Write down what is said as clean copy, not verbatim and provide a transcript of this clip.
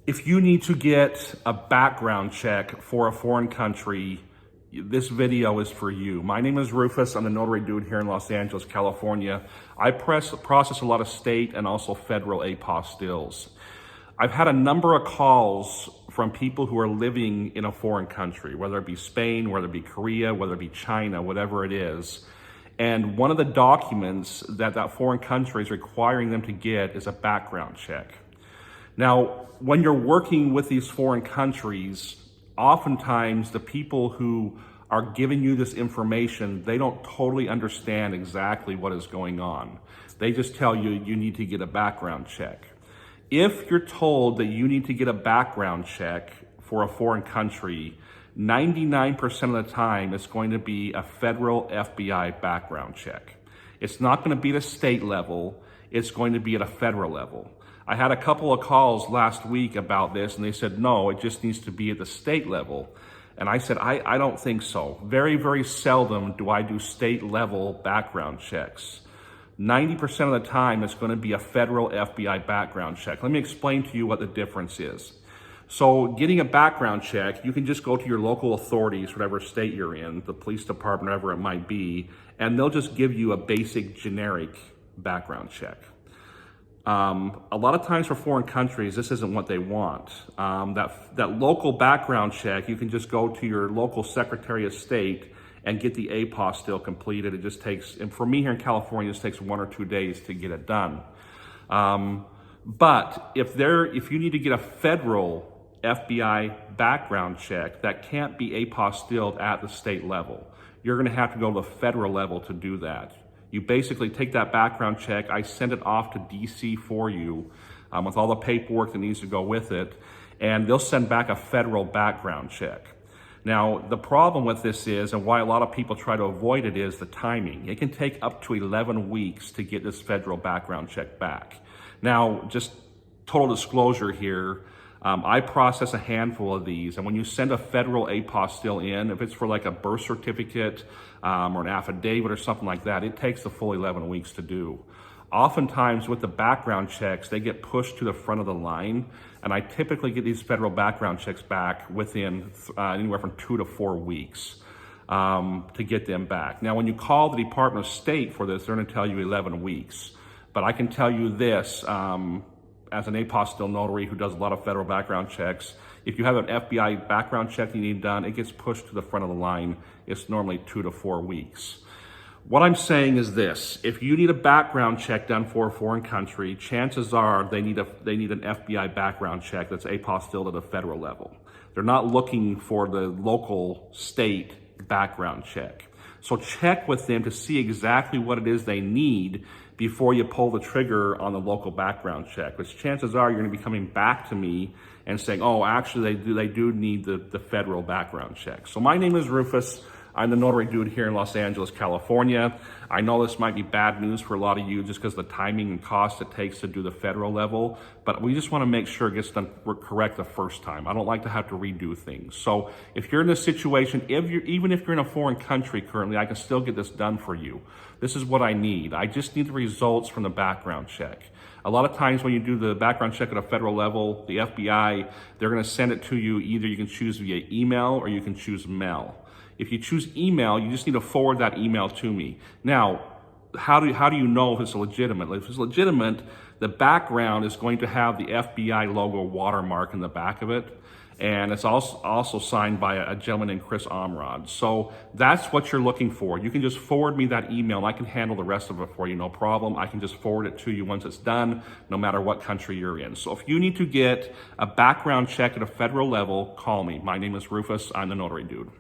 If you need to get a background check for a foreign country, this video is for you. My name is Rufus. I'm the notary dude here in Los Angeles, California. I process a lot of state and also federal apostilles. I've had a number of calls from people who are living in a foreign country, whether it be Spain, whether it be Korea, whether it be China, whatever it is. And one of the documents that that foreign country is requiring them to get is a background check. Now, when you're working with these foreign countries, oftentimes the people who are giving you this information, they don't totally understand exactly what is going on. They just tell you, you need to get a background check. If you're told that you need to get a background check for a foreign country, 99% of the time it's going to be a federal FBI background check. It's not going to be at a state level, it's going to be at a federal level. I had a couple of calls last week about this and they said, no, it just needs to be at the state level. And I said, I don't think so. Very, very seldom do I do state level background checks. 90% of the time, it's going to be a federal FBI background check. Let me explain to you what the difference is. So getting a background check, you can just go to your local authorities, whatever state you're in, the police department, whatever it might be, and they'll just give you a basic generic background check. A lot of times for foreign countries, this isn't what they want. That local background check, you can just go to your local Secretary of State and get the apostille completed. It just takes, and for me here in California, it just takes 1 or 2 days to get it done. But if you need to get a federal FBI background check, that can't be apostilled at the state level. You're gonna have to go to the federal level to do that. You basically take that background check, I send it off to DC for you with all the paperwork that needs to go with it, and they'll send back a federal background check. Now, the problem with this is, and why a lot of people try to avoid it, is the timing. It can take up to 11 weeks to get this federal background check back. Now, just total disclosure here, I process a handful of these, and when you send a federal apostille in, if it's for like a birth certificate or an affidavit or something like that, it takes the full 11 weeks to do. Oftentimes with the background checks, they get pushed to the front of the line, and I typically get these federal background checks back within anywhere from 2 to 4 weeks to get them back. Now, when you call the Department of State for this, they're gonna tell you 11 weeks. But I can tell you this, as an apostille notary who does a lot of federal background checks, if you have an FBI background check you need done, it gets pushed to the front of the line. It's normally 2 to 4 weeks. What I'm saying is this: if you need a background check done for a foreign country, chances are they need an FBI background check that's apostilled at a federal level. They're not looking for the local state background check. So check with them to see exactly what it is they need before you pull the trigger on the local background check, which chances are you're gonna be coming back to me and saying, oh, actually they do need the federal background check. So my name is Rufus. I'm the notary dude here in Los Angeles, California. I know this might be bad news for a lot of you just because of the timing and cost it takes to do the federal level, but we just want to make sure it gets done correct the first time. I don't like to have to redo things. So if you're in this situation, even if you're in a foreign country currently, I can still get this done for you. This is what I need. I just need the results from the background check. A lot of times when you do the background check at a federal level, the FBI, they're going to send it to you. Either you can choose via email or you can choose mail. If you choose email, you just need to forward that email to me. Now, how do you know if it's legitimate? If it's legitimate, the background is going to have the FBI logo watermark in the back of it. And it's also signed by a gentleman named Chris Omrod. So that's what you're looking for. You can just forward me that email and I can handle the rest of it for you, no problem. I can just forward it to you once it's done, no matter what country you're in. So if you need to get a background check at a federal level, call me. My name is Rufus. I'm the notary dude.